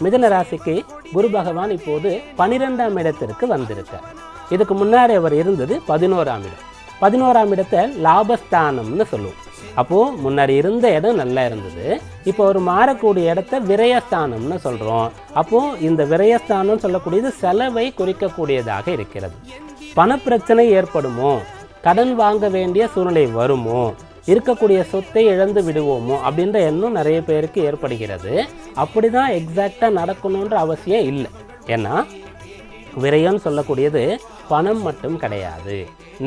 மிதுன ராசிக்கு குரு பகவான் இப்போது 12ஆம் இடத்திற்கு வந்திருக்கார். இதுக்கு முன்னாடி அவர் இருந்தது 11ஆம் இடம். 11ஆம் இடத்தை லாபஸ்தானம்னு சொல்லுவோம். அப்போது முன்னாடி இருந்த இடம் நல்லா இருந்தது. இப்போ ஒரு மாறக்கூடிய இடத்த விரயஸ்தானம்னு சொல்கிறோம். அப்போது இந்த விரயஸ்தானம் சொல்லக்கூடியது செலவை குறிக்கக்கூடியதாக இருக்கிறது. பணப்பிரச்சனை ஏற்படுமோ, கடன் வாங்க வேண்டிய சூழ்நிலை வருமோ, இருக்கக்கூடிய சொத்தை இழந்து விடுவோமோ அப்படின்ற எண்ணம் நிறைய பேருக்கு ஏற்படுகிறது. அப்படி தான் எக்ஸாக்டாக நடக்கணுன்ற அவசியம் இல்லை. ஏன்னா விரயம் சொல்லக்கூடியது பணம் மட்டும் கிடையாது,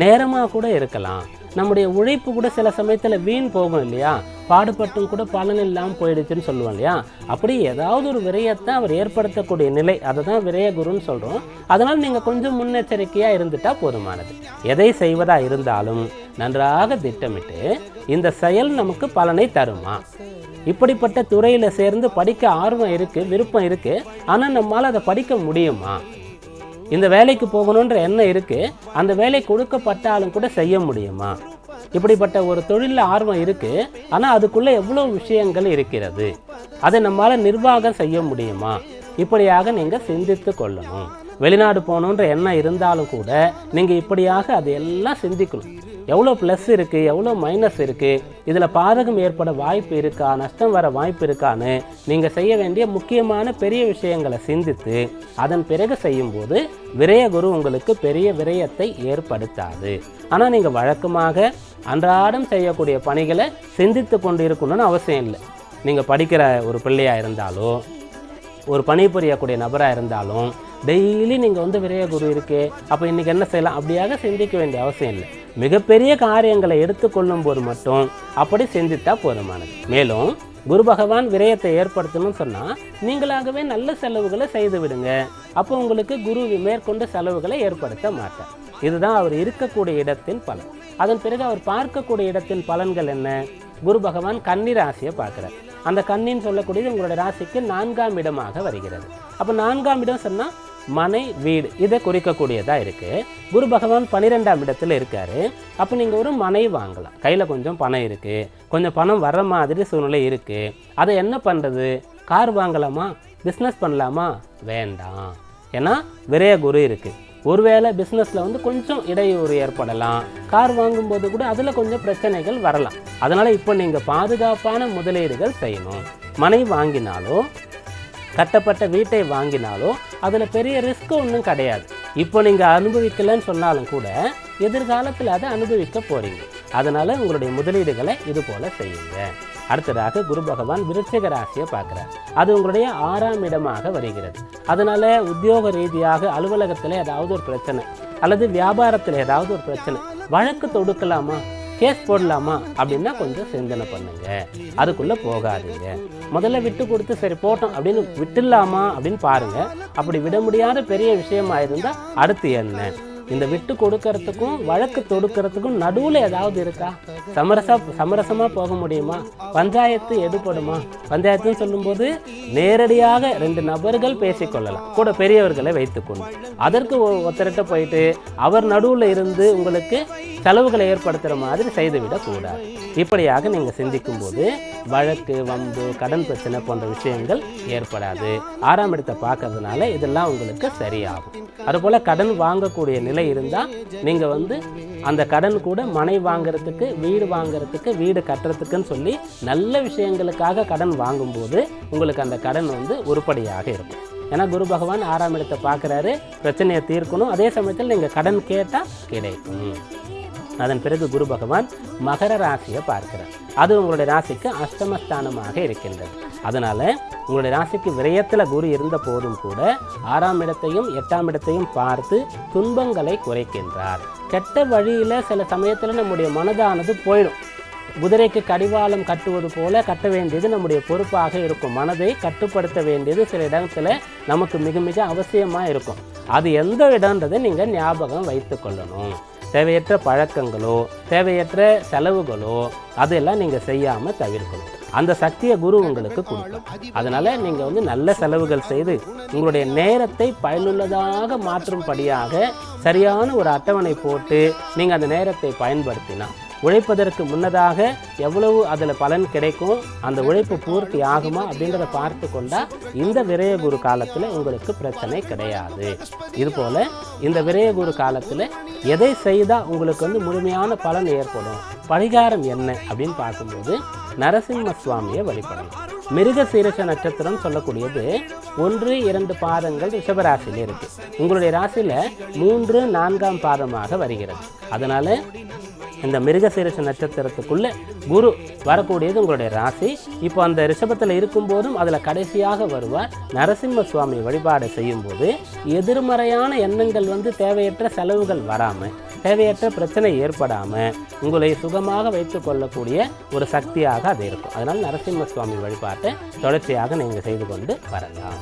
நேரமாக கூட இருக்கலாம். நம்முடைய உழைப்பு கூட சில சமயத்தில் வீண் போகும் இல்லையா, பாடுபட்டும் கூட பலன் இல்லாமல் போயிடுச்சுன்னு சொல்லுவோம் இல்லையா. அப்படி ஏதாவது ஒரு விரயத்தை அவர் ஏற்படுத்தக்கூடிய நிலை, அதை தான் விரய குருன்னு சொல்கிறோம். அதனால் நீங்கள் கொஞ்சம் முன்னெச்சரிக்கையாக இருந்துட்டால் போதுமானது. எதை செய்வதாக இருந்தாலும் நன்றாக திட்டமிட்டு இந்த செயல் நமக்கு பலனை தருமா, இப்படிப்பட்ட துறையில் சேர்ந்து படிக்க ஆர்வம் இருக்குது, விருப்பம் இருக்குது, ஆனால் நம்மளால் அதை படிக்க முடியுமா, இந்த வேலைக்கு போகணுன்ற எண்ணம் இருக்குது, அந்த வேலை கொடுக்கப்பட்டாலும் கூட செய்ய முடியுமா, இப்படிப்பட்ட ஒரு தொழிலில் ஆர்வம் இருக்குது, ஆனால் அதுக்குள்ளே எவ்வளோ விஷயங்கள் இருக்கிறது, அதை நம்மளால் நிர்வாகம் செய்ய முடியுமா, இப்படியாக நீங்கள் சிந்தித்து கொள்ளணும். வெளிநாடு போகணுன்ற எண்ணம் இருந்தாலும் கூட நீங்கள் இப்படியாக அதையெல்லாம் சிந்திக்கணும். எவ்வளோ ப்ளஸ் இருக்குது, எவ்வளோ மைனஸ் இருக்குது, இதில் பாதகம் ஏற்பட வாய்ப்பு இருக்கா, நஷ்டம் வர வாய்ப்பு இருக்கான்னு நீங்கள் செய்ய வேண்டிய முக்கியமான பெரிய விஷயங்களை சிந்தித்து அதன் பிறகு செய்யும்போது விரயகுரு உங்களுக்கு பெரிய விரயத்தை ஏற்படுத்தாது. ஆனால் நீங்கள் வழக்கமாக அன்றாடம் செய்யக்கூடிய பணிகளை சிந்தித்து கொண்டு இருக்கணும்னு அவசியம் இல்லை. நீங்கள் படிக்கிற ஒரு பிள்ளையாக இருந்தாலும், ஒரு பணிபுரியக்கூடிய நபராக இருந்தாலும் டெய்லி நீங்கள் விரயகுரு இருக்கே, அப்போ இன்றைக்கி என்ன செய்யலாம் அப்படியாக சிந்திக்க வேண்டிய அவசியம் இல்லை. மிகப்பெரிய காரியங்களை எடுத்துக்கொள்ளும் போது மட்டும் அப்படி சிந்தித்தா போதுமானது. மேலும் குரு பகவான் விரயத்தை ஏற்படுத்தணும்னு சொன்னால் நீங்களாகவே நல்ல செலவுகளை செய்து விடுங்க. அப்போ உங்களுக்கு குரு மேற்கொண்டு செலவுகளை ஏற்படுத்த மாட்டார். இதுதான் அவர் இருக்கக்கூடிய இடத்தின் பலன். அதன் பிறகு அவர் பார்க்கக்கூடிய இடத்தின் பலன்கள் என்ன? குரு பகவான் கன்னி ராசியை பார்க்குறார். அந்த கன்னின்னு சொல்லக்கூடியது உங்களுடைய ராசிக்கு 4ஆம் இடமாக வருகிறது. அப்போ 4ஆம் இடம் சொன்னால் மனை, வீடு, இதை குறிக்கக்கூடியதாக இருக்குது. குரு பகவான் 12ஆம் இடத்துல இருக்கார். அப்போ நீங்கள் ஒரு மனை வாங்கலாம். கையில் கொஞ்சம் பணம் இருக்குது, கொஞ்சம் பணம் வர்ற மாதிரி சூழ்நிலை இருக்குது. அதை என்ன பண்ணுறது? கார் வாங்கலாமா, பிஸ்னஸ் பண்ணலாமா? வேண்டாம். ஏன்னா விரய குரு இருக்குது. ஒருவேளை பிஸ்னஸில் கொஞ்சம் இடையூறு ஏற்படலாம். கார் வாங்கும்போது கூட அதில் கொஞ்சம் பிரச்சனைகள் வரலாம். அதனால் இப்போ நீங்கள் பாதுகாப்பான முதலீடுகள் செய்யணும். மனை வாங்கினாலோ கட்டப்பட்ட வீட்டை வாங்கினாலோ அதில் பெரிய ரிஸ்க் ஒன்றும் கிடையாது. இப்போ நீங்கள் அனுபவிக்கலைன்னு சொன்னாலும் கூட எதிர்காலத்தில் அதை அனுபவிக்க போகிறீங்க. அதனால் உங்களுடைய முதலீடுகளை இது போல் செய்யுங்க. அடுத்ததாக குரு பகவான் விருச்சிக ராசியை பார்க்குறார். அது உங்களுடைய 6ஆம் இடமாக வருகிறது. அதனால் உத்தியோக ரீதியாக அலுவலகத்தில் ஏதாவது ஒரு பிரச்சனை அல்லது வியாபாரத்தில் ஏதாவது ஒரு பிரச்சனை, வழக்கு தொடுக்கலாமா, கேஸ் போடலாமா அப்படின்னா கொஞ்சம் சிந்தனை பண்ணுங்க. அதுக்குள்ளே போகாதீங்க. முதல்ல விட்டு கொடுத்து சரி போட்டோம் அப்படின்னு விட்டுடலாமா அப்படின்னு பாருங்கள். அப்படி விட முடியாத பெரிய விஷயமா இருந்தால் அடுத்து என்ன? இந்த விட்டு கொடுக்கறதுக்கும் வழக்கு தொடுக்கிறதுக்கும் நடுவில் ஏதாவது இருக்கா? சமரசமாக போக முடியுமா? பஞ்சாயத்து எடுபடுமா? பஞ்சாயத்துன்னு சொல்லும்போது நேரடியாக 2 நபர்கள் பேசிக்கொள்ளலாம், கூட பெரியவர்களை வைத்துக்கொண்டு. அதற்கு ஒருத்தர்கிட்ட போயிட்டு அவர் நடுவில் இருந்து உங்களுக்கு செலவுகளை ஏற்படுத்துகிற மாதிரி செய்துவிடக்கூடாது. இப்படியாக நீங்கள் சிந்திக்கும் போது வழக்கு, வம்பு, கடன் பிரச்சனை போன்ற விஷயங்கள் ஏற்படாது. 6ஆம் இடத்தை பார்க்கறதுனால இதெல்லாம் உங்களுக்கு சரியாகும். அதுபோல் கடன் வாங்கக்கூடிய நிலை இருந்தால் நீங்கள் அந்த கடன் கூட மனை வாங்கிறதுக்கு, வீடு வாங்கிறதுக்கு, வீடு கட்டுறதுக்குன்னு சொல்லி நல்ல விஷயங்களுக்காக கடன் வாங்கும்போது உங்களுக்கு அந்த கடன் உருப்படியாக இருக்கும். ஏன்னா குரு பகவான் 6ஆம் இடத்தை பார்க்குறாரு, பிரச்சனையை தீர்க்கணும். அதே சமயத்தில் நீங்கள் கடன் கேட்டால் கிடைக்கும். அதன் பிறகு குரு பகவான் மகர ராசியை பார்க்கிறார். அது உங்களுடைய ராசிக்கு அஷ்டமஸ்தானமாக இருக்கின்றது. அதனால் உங்களுடைய ராசிக்கு விரயத்தில் குரு இருந்த போதும் கூட 6ஆம் இடத்தையும் 8ஆம் இடத்தையும் பார்த்து துன்பங்களை குறைக்கின்றார். கெட்ட வழியில் சில சமயத்தில் நம்முடைய மனதானது போயிடும். குதிரைக்கு கடிவாளம் கட்டுவது போல கட்ட வேண்டியது நம்முடைய பொறுப்பாக இருக்கும். மனதை கட்டுப்படுத்த வேண்டியது சில இடத்துல நமக்கு மிக மிக அவசியமாக இருக்கும். அது எந்த இடன்றதை நீங்கள் ஞாபகம் வைத்து கொள்ளணும். தேவையற்ற பழக்கங்களோ தேவையற்ற செலவுகளோ அதெல்லாம் நீங்கள் செய்யாமல் தவிர்க்கணும். அந்த சக்தியை குரு உங்களுக்கு கொடுக்கும். அதனால் நீங்கள் நல்ல செலவுகள் செய்து உங்களுடைய நேரத்தை பயனுள்ளதாக மாற்றும்படியாக சரியான ஒரு அட்டவணை போட்டு நீங்கள் அந்த நேரத்தை பயன்படுத்தினா உழைப்பதற்கு முன்னதாக எவ்வளவு அதில் பலன் கிடைக்கும், அந்த உழைப்பு பூர்த்தி ஆகுமா அப்படின்றத பார்த்து கொண்டால் இந்த விரயகுரு காலத்தில் உங்களுக்கு பிரச்சனை கிடையாது. இதுபோல் இந்த விரயகுரு காலத்தில் எதை செய்தால் உங்களுக்கு முழுமையான பலன் ஏற்படும், பரிகாரம் என்ன அப்படின்னு பார்க்கும்போது நரசிம்ம சுவாமியை வழிபடலாம். மிருகசீரிஷ நட்சத்திரம் சொல்லக்கூடியது 1, 2 பாதங்கள் ரிஷபராசியில் இருக்கு. உங்களுடைய ராசியில் 3, 4ஆம் பாதமாக வருகிறது. அதனால இந்த மிருகசீரிஷ நட்சத்திரத்துக்குள்ள குரு வரக்கூடியது உங்களுடைய ராசி. இப்போ அந்த ரிஷபத்தில் இருக்கும்போதும் அதில் கடைசியாக வருவார். நரசிம்ம சுவாமி வழிபாடு செய்யும்போது எதிர்மறையான எண்ணங்கள் தேவையற்ற செலவுகள் வராமல், தேவையற்ற பிரச்சனை ஏற்படாமல் உங்களை சுகமாக வைத்து கொள்ளக்கூடிய ஒரு சக்தியாக அது இருக்கும். அதனால் நரசிம்ம சுவாமி வழிபாட்டை தொடர்ச்சியாக நீங்கள் செய்து கொண்டு வரலாம்.